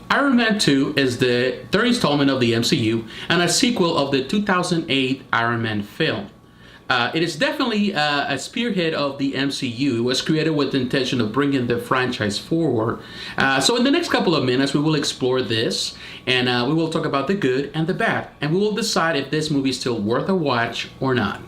Iron Man 2 is the third installment of the MCU and a sequel of the 2008 Iron Man film. It is definitely a spearhead of the MCU. It was created with the intention of bringing the franchise forward. So in the next couple of minutes, we will explore this, and we will talk about the good and the bad, and we will decide if this movie is still worth a watch or not.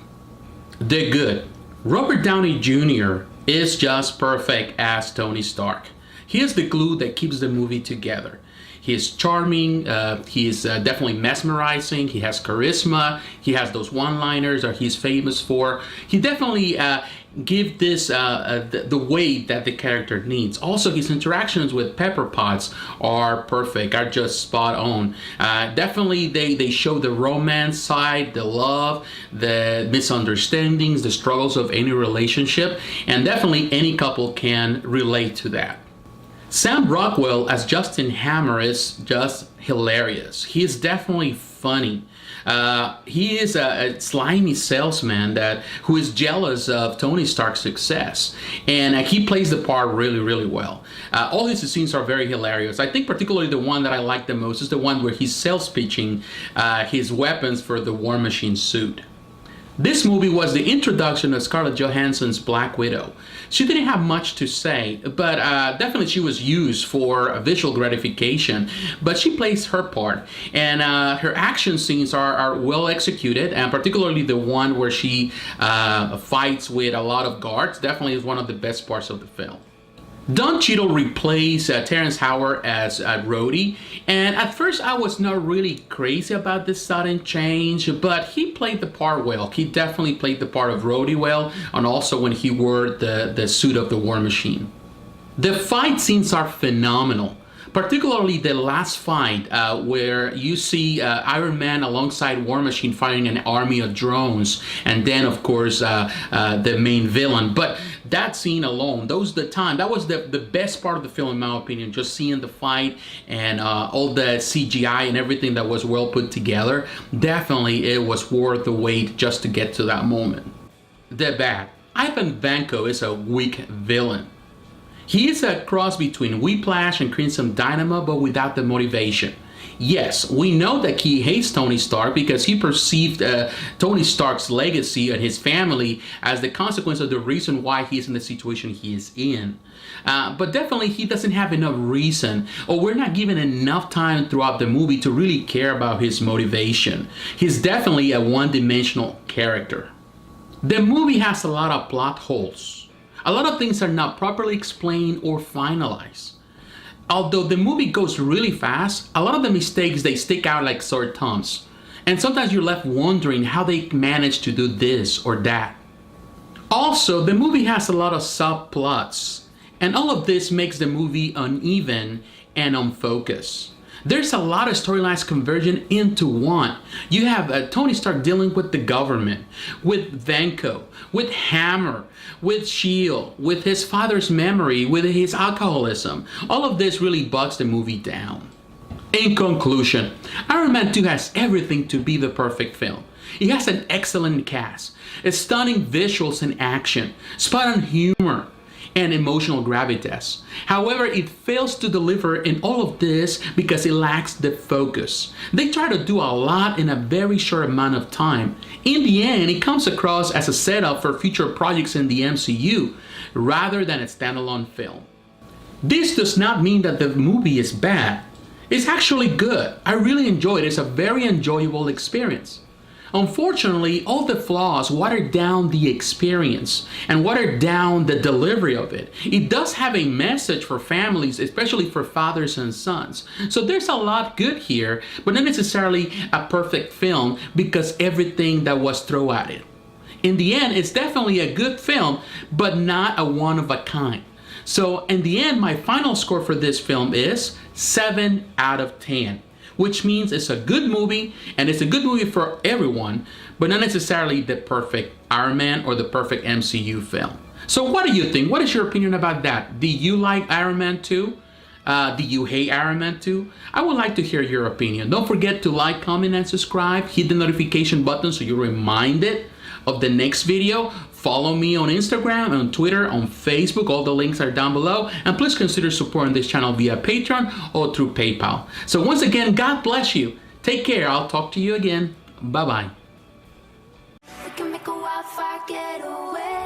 The good. Robert Downey Jr. is just perfect as Tony Stark. He is the glue that keeps the movie together. He is charming, he is definitely mesmerizing, he has charisma, he has those one-liners that he's famous for. He definitely gives this the weight that the character needs. Also, his interactions with Pepper Potts are perfect, are just spot on. Definitely they show the romance side, the love, the misunderstandings, the struggles of any relationship, and definitely any couple can relate to that. Sam Rockwell as Justin Hammer is just hilarious. He is definitely funny. He is a slimy salesman who is jealous of Tony Stark's success, and he plays the part really well. All his scenes are very hilarious. I think particularly the one that I like the most is the one where he's sales pitching his weapons for the War Machine suit. This movie was the introduction of Scarlett Johansson's Black Widow. She didn't have much to say, but definitely she was used for visual gratification. But she plays her part, and her action scenes are well executed, and particularly the one where she fights with a lot of guards definitely is one of the best parts of the film. Don Cheadle replaced Terrence Howard as Rhodey, and at first I was not really crazy about this sudden change, but he played the part well. He definitely played the part of Rhodey well, and also when he wore the suit of the War Machine. The fight scenes are phenomenal. Particularly the last fight where you see Iron Man alongside War Machine fighting an army of drones, and then of course the main villain. But that scene alone, that was the best part of the film in my opinion, just seeing the fight and all the CGI and everything that was well put together. Definitely it was worth the wait just to get to that moment. The bad. Ivan Vanko is a weak villain. He is a cross between Whiplash and Crimson Dynamo, but without the motivation. Yes, we know that he hates Tony Stark because he perceived Tony Stark's legacy and his family as the consequence of the reason why he's in the situation he is in. But definitely he doesn't have enough reason, or we're not given enough time throughout the movie to really care about his motivation. He's definitely a one-dimensional character. The movie has a lot of plot holes. A lot of things are not properly explained or finalized. Although the movie goes really fast, a lot of the mistakes, they stick out like sore thumbs. And sometimes you're left wondering how they managed to do this or that. Also, the movie has a lot of subplots, and all of this makes the movie uneven and unfocused. There's a lot of storylines converging into one. You have Tony Stark dealing with the government, with Vanko, with Hammer, with Cheadle, with his father's memory, with his alcoholism. All of this really bogs the movie down. In conclusion, Iron Man 2 has everything to be the perfect film. It has an excellent cast, stunning visuals and action, spot-on humor, and emotional gravitas. However, it fails to deliver in all of this because it lacks the focus. They try to do a lot in a very short amount of time. In the end, it comes across as a setup for future projects in the MCU rather than a standalone film. This does not mean that the movie is bad. It's actually good. I really enjoyed it. It's a very enjoyable experience. Unfortunately, all the flaws water down the experience and water down the delivery of it. It does have a message for families, especially for fathers and sons. So there's a lot good here, but not necessarily a perfect film because everything that was thrown at it. In the end, it's definitely a good film, but not a one of a kind. So in the end, my final score for this film is 7 out of 10. Which means it's a good movie, and it's a good movie for everyone, but not necessarily the perfect Iron Man or the perfect MCU film. So what do you think? What is your opinion about that? Do you like Iron Man 2? Do you hate Iron Man 2? I would like to hear your opinion. Don't forget to like, comment, and subscribe. Hit the notification button so you're reminded of the next video. Follow me on Instagram, on Twitter, on Facebook. All the links are down below. And please consider supporting this channel via Patreon or through PayPal. So once again, God bless you. Take care. I'll talk to you again. Bye-bye. We can make a wildfire get away.